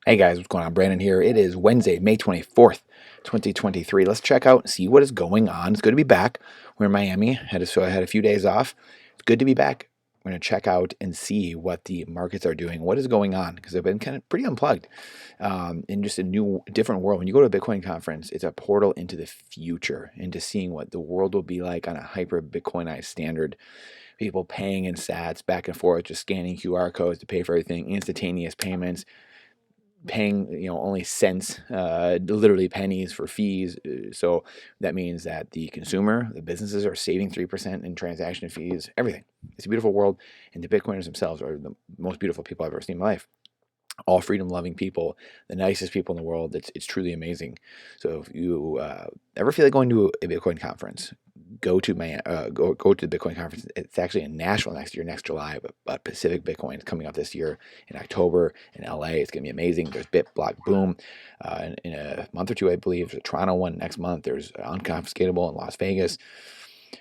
Hey guys, what's going on? Brandon here. It is Wednesday, May 24th, 2023. Let's check out and see what is going on. It's good to be back. We're in Miami, so I had a few days off. It's good to be back. We're going to check out and see what the markets are doing, what is going on, because I've been kind of pretty unplugged in just a new, different world. When you go to a Bitcoin conference, it's a portal into the future, into seeing what the world will be like on a hyper Bitcoinized standard. People paying in sats back and forth, just scanning QR codes to pay for everything, instantaneous payments, paying only cents, literally pennies for fees. So that means that the consumer, the businesses are saving 3% in transaction fees, everything. It's a beautiful world, and the Bitcoiners themselves are the most beautiful people I've ever seen in my life. All freedom-loving people, the nicest people in the world. It's truly amazing. So if you ever feel like going to a Bitcoin conference, go to the Bitcoin conference. It's actually in Nashville next July, but Pacific Bitcoin is coming up this year in October in LA. It's going to be amazing. There's BitBlock Boom in a month or two, I believe. There's a Toronto one next month. There's Unconfiscatable in Las Vegas.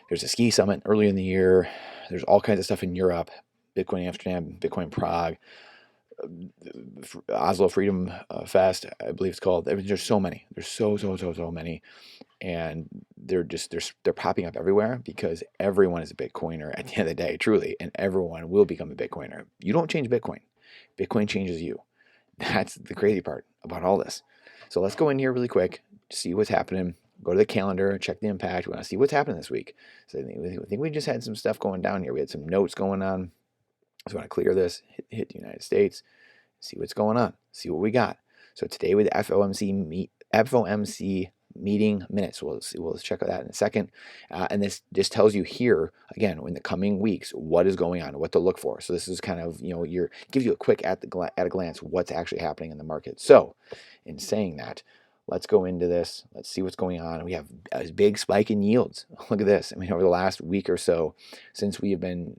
There's a ski summit early in the year. There's all kinds of stuff in Europe. Bitcoin Amsterdam, Bitcoin Prague, Oslo Freedom Fest, I believe it's called. There's so many. There's so many, and they're popping up everywhere because everyone is a Bitcoiner at the end of the day, truly, and everyone will become a Bitcoiner. You don't change Bitcoin. Bitcoin changes you. That's the crazy part about all this. So let's go in here really quick, see what's happening. Go to the calendar, check the impact. We want to see what's happening this week. So I think we just had some stuff going down here. We had some notes going on. So we want to clear this, hit the United States, see what's going on, see what we got. So today with the FOMC meeting minutes, we'll check that in a second. And this just tells you here, again, in the coming weeks, what is going on, what to look for. So this is kind of, gives you a quick at a glance what's actually happening in the market. So in saying that, let's go into this. Let's see what's going on. We have a big spike in yields. Look at this. I mean, over the last week or so, since we have been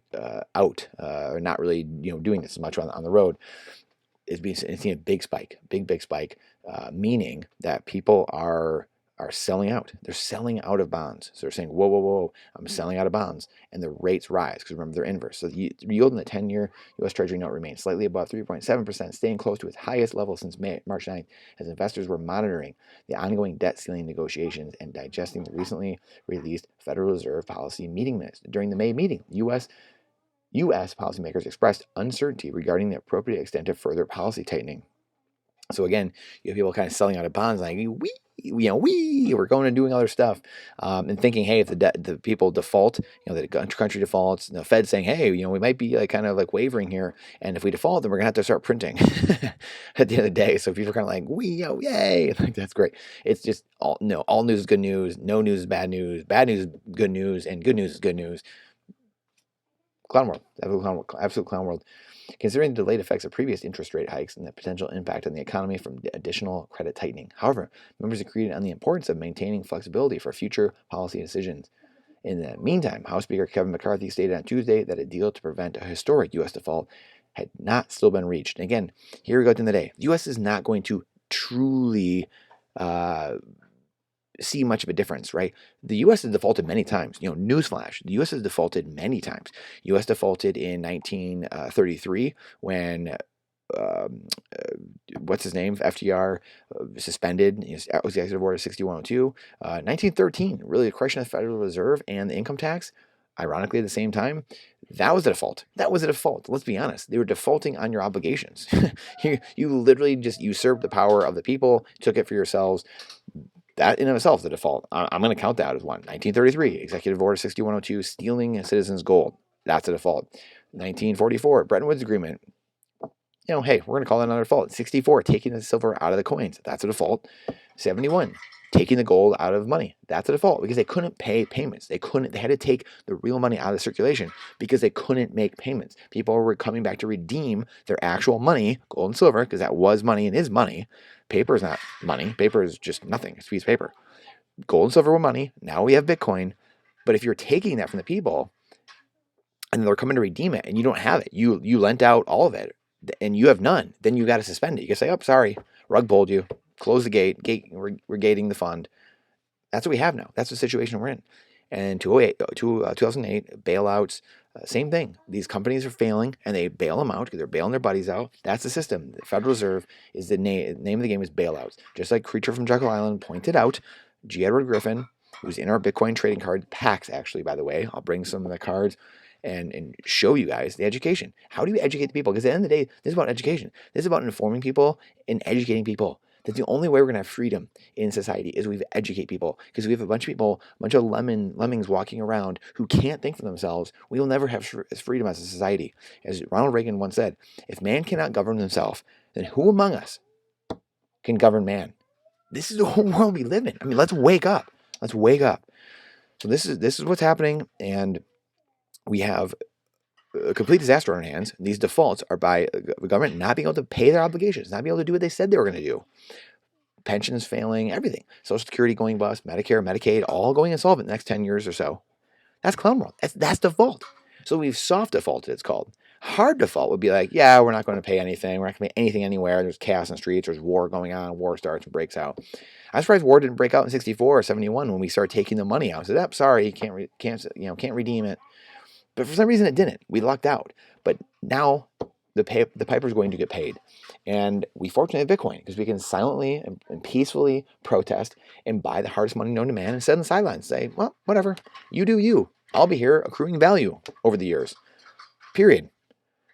out or not really, doing this as much on the road, it's seen a big spike, big spike, meaning that people are selling out. They're selling out of bonds. So they're saying, whoa, I'm selling out of bonds. And the rates rise because remember, they're inverse. So the yield in the 10-year U.S. Treasury note remains slightly above 3.7%, staying close to its highest level since March 9th, as investors were monitoring the ongoing debt ceiling negotiations and digesting the recently released Federal Reserve policy meeting minutes. During the May meeting, U.S. policymakers expressed uncertainty regarding the appropriate extent of further policy tightening. So again, you have people kind of selling out of bonds, like we're going and doing other stuff, and thinking, hey, if the people default, the country defaults, the Fed saying, hey, we might be kind of wavering here, and if we default, then we're gonna have to start printing at the end of the day. So people are kind of like, yay, that's great. It's just all news is good news, no news is bad news is good news, and good news is good news. Clown world, absolute clown world. Considering the delayed effects of previous interest rate hikes and the potential impact on the economy from additional credit tightening. However, members agreed on the importance of maintaining flexibility for future policy decisions. In the meantime, House Speaker Kevin McCarthy stated on Tuesday that a deal to prevent a historic U.S. default had not still been reached. And again, here we go at the end of the day. The U.S. is not going to truly see much of a difference, right? The U.S. has defaulted many times. Newsflash, the U.S. has defaulted many times. U.S. defaulted in 1933 when what's his name? FDR suspended Executive Order 6102. 1913, really the creation of the Federal Reserve and the income tax. Ironically, at the same time, that was a default. Let's be honest. They were defaulting on your obligations. You literally just usurped the power of the people, took it for yourselves. That in of itself is a default. I'm going to count that as one. 1933, Executive Order 6102, stealing a citizen's gold. That's a default. 1944, Bretton Woods Agreement. Hey, we're going to call that another default. 64, taking the silver out of the coins. That's a default. 71, taking the gold out of money. That's a default because they couldn't pay payments. They had to take the real money out of circulation because they couldn't make payments. People were coming back to redeem their actual money, gold and silver, because that was money and is money. Paper is not money. Paper is just nothing. It's a piece of paper. Gold and silver were money. Now we have Bitcoin. But if you're taking that from the people and they're coming to redeem it and you don't have it, you lent out all of it and you have none, then you got to suspend it. You can say, oh, sorry, rug pulled you. Close the gate. We're gating the fund. That's what we have now. That's the situation we're in. And 2008, bailouts, Same thing. These companies are failing, and they bail them out because they're bailing their buddies out. That's the system. The Federal Reserve is the name of the game is bailouts. Just like Creature from Jekyll Island pointed out, G. Edward Griffin, who's in our Bitcoin trading card packs, actually, by the way. I'll bring some of the cards and show you guys the education. How do you educate the people? Because at the end of the day, this is about education. This is about informing people and educating people. That's the only way we're going to have freedom in society is we educate people. Because we have a bunch of people, a bunch of lemmings walking around who can't think for themselves. We will never have freedom as a society. As Ronald Reagan once said, if man cannot govern himself, then who among us can govern man? This is the whole world we live in. I mean, let's wake up. Let's wake up. So this is what's happening, and we have a complete disaster on our hands. These defaults are by the government not being able to pay their obligations, not being able to do what they said they were going to do. Pensions failing, everything. Social Security going bust, Medicare, Medicaid, all going insolvent in the next 10 years or so. That's clown world. That's default. So we've soft defaulted, it's called. Hard default would be like, yeah, we're not going to pay anything. We're not going to pay anything anywhere. There's chaos in the streets. There's war going on. War starts and breaks out. I'm surprised war didn't break out in 64 or 71 when we started taking the money out. I said, sorry, can't redeem it. But for some reason it didn't. We lucked out. But now the piper's going to get paid. And we fortunately have Bitcoin because we can silently and peacefully protest and buy the hardest money known to man and sit on the sidelines and say, well, whatever. You do you. I'll be here accruing value over the years. Period.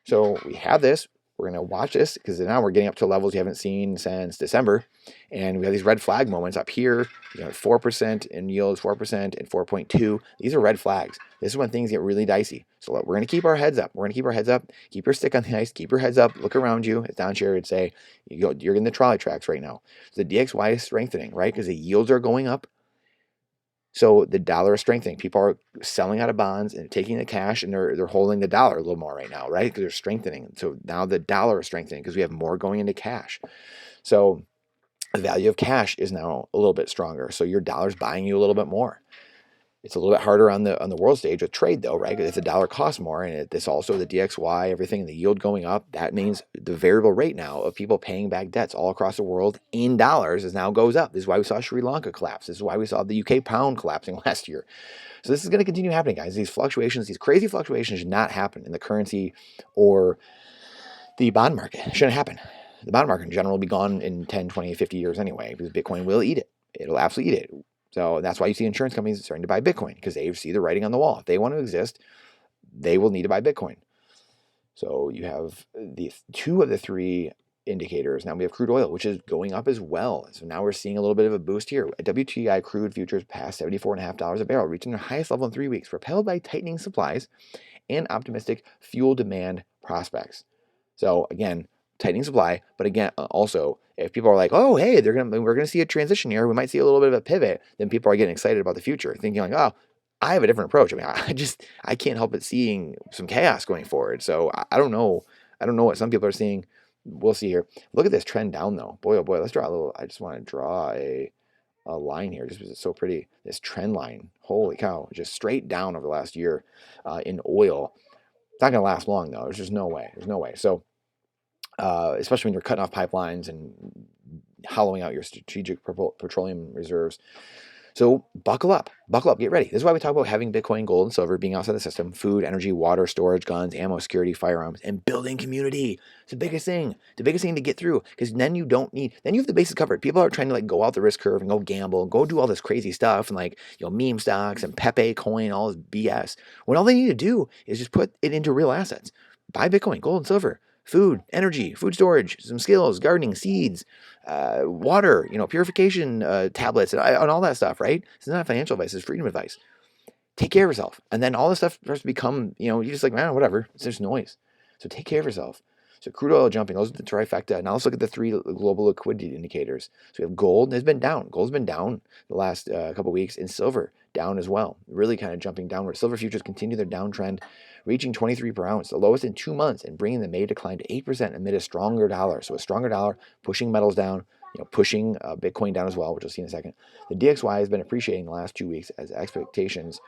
So we have this. We're going to watch this because now we're getting up to levels you haven't seen since December. And we have these red flag moments up here. 4% in yields, 4% and 4.2. These are red flags. This is when things get really dicey. So we're going to keep our heads up. We're going to keep our heads up. Keep your stick on the ice. Keep your heads up. Look around you. As Don Cherry would say, you're in the trolley tracks right now. So the DXY is strengthening, right? Because the yields are going up. So the dollar is strengthening. People are selling out of bonds and taking the cash, and they're holding the dollar a little more right now, right? Because they're strengthening. So now the dollar is strengthening because we have more going into cash. So the value of cash is now a little bit stronger. So your dollar's buying you a little bit more. It's a little bit harder on the world stage with trade though, right? If the dollar costs more, and this also the DXY, everything, the yield going up, that means the variable rate now of people paying back debts all across the world in dollars is now goes up. This is why we saw Sri Lanka collapse. This is why we saw the UK pound collapsing last year. So this is going to continue happening, guys. These fluctuations, these crazy fluctuations should not happen in the currency or the bond market. It shouldn't happen. The bond market in general will be gone in 10, 20, 50 years anyway, because Bitcoin will eat it. It'll absolutely eat it. So that's why you see insurance companies starting to buy Bitcoin, because they see the writing on the wall. If they want to exist, they will need to buy Bitcoin. So you have the two of the three indicators. Now we have crude oil, which is going up as well. So now we're seeing a little bit of a boost here. WTI crude futures passed $74.50 a barrel, reaching their highest level in 3 weeks, propelled by tightening supplies and optimistic fuel demand prospects. So again, tightening supply, but again, also, if people are like, oh, hey, we're gonna see a transition here, we might see a little bit of a pivot, then people are getting excited about the future, thinking like, oh, I have a different approach. I mean, I can't help but seeing some chaos going forward. So I don't know what some people are seeing. We'll see here. Look at this trend down though. Boy, oh boy, let's draw a little. I just want to draw a line here just because it's so pretty. This trend line, holy cow, just straight down over the last year in oil. It's not gonna last long though. There's just no way. There's no way. So especially when you're cutting off pipelines and hollowing out your strategic petroleum reserves. So buckle up, get ready. This is why we talk about having Bitcoin, gold, and silver being outside the system, food, energy, water, storage, guns, ammo, security, firearms, and building community. It's the biggest thing to get through, because then you have the bases covered. People are trying to go out the risk curve and go gamble and go do all this crazy stuff and meme stocks and Pepe coin, all this BS. When all they need to do is just put it into real assets. Buy Bitcoin, gold, and silver. Food, energy, food storage, some skills, gardening, seeds, water, purification tablets, and all that stuff, right? It's not financial advice, it's freedom advice. Take care of yourself. And then all this stuff starts to become, you're just like, man, whatever. It's just noise. So take care of yourself. So crude oil jumping, those are the trifecta. Now let's look at the three global liquidity indicators. So we have gold has been down. Gold's been down the last couple of weeks, and silver down as well. Really kind of jumping downward. Silver futures continue their downtrend, reaching 23 per ounce, the lowest in 2 months, and bringing the May decline to 8% amid a stronger dollar. So a stronger dollar pushing metals down, pushing Bitcoin down as well, which we'll see in a second. The DXY has been appreciating the last 2 weeks as expectations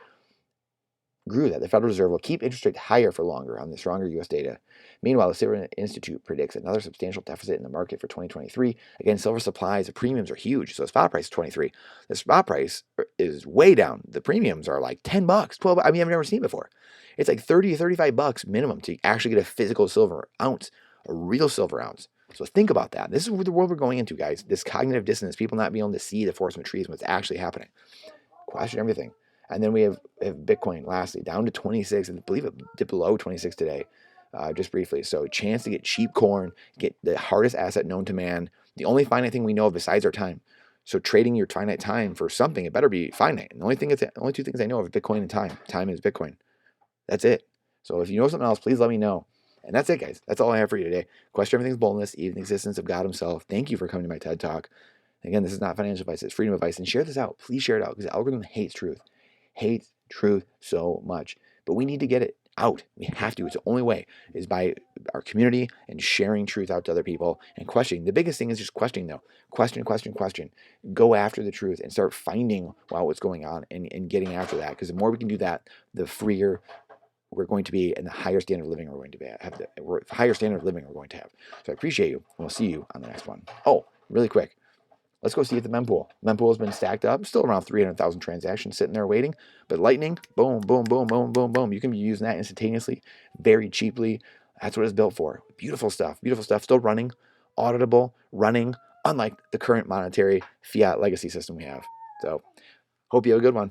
grew that the Federal Reserve will keep interest rates higher for longer on the stronger U.S. data. Meanwhile, the Silver Institute predicts another substantial deficit in the market for 2023. Again, silver supplies, the premiums are huge. So the spot price is 23. The spot price is way down. The premiums are like 10 bucks, 12. I mean, I've never seen it before. It's like 30 to 35 bucks minimum to actually get a physical silver ounce, a real silver ounce. So think about that. This is the world we're going into, guys. This cognitive dissonance, people not being able to see the forest from the trees, what's actually happening. Question everything. And then we have Bitcoin, lastly, down to 26. I believe it dipped below 26 today, just briefly. So chance to get cheap corn, get the hardest asset known to man, the only finite thing we know of besides our time. So trading your finite time for something, it better be finite. And the only two things I know of are Bitcoin and time. Time is Bitcoin. That's it. So if you know something else, please let me know. And that's it, guys. That's all I have for you today. Question everything's boldness, even the existence of God himself. Thank you for coming to my TED Talk. Again, this is not financial advice. It's freedom advice. And share this out. Please share it out because the algorithm hates truth. Hates truth so much. But we need to get it out. We have to. It's the only way is by our community and sharing truth out to other people and questioning. The biggest thing is just questioning, though. Question. Go after the truth and start finding what's going on and getting after that. Because the more we can do that, the freer we're going to be and the higher standard of living we're going to have. The higher standard of living we're going to have. So I appreciate you. We'll see you on the next one. Oh, really quick. Let's go see if the mempool. Mempool has been stacked up. Still around 300,000 transactions sitting there waiting. But Lightning, boom, boom, boom, boom, boom, boom. You can be using that instantaneously, very cheaply. That's what it's built for. Beautiful stuff. Beautiful stuff. Still running, auditable, running, unlike the current monetary fiat legacy system we have. So hope you have a good one.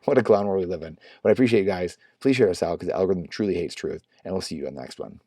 What a clown world we live in. But I appreciate you guys. Please share us out because the algorithm truly hates truth. And we'll see you on the next one.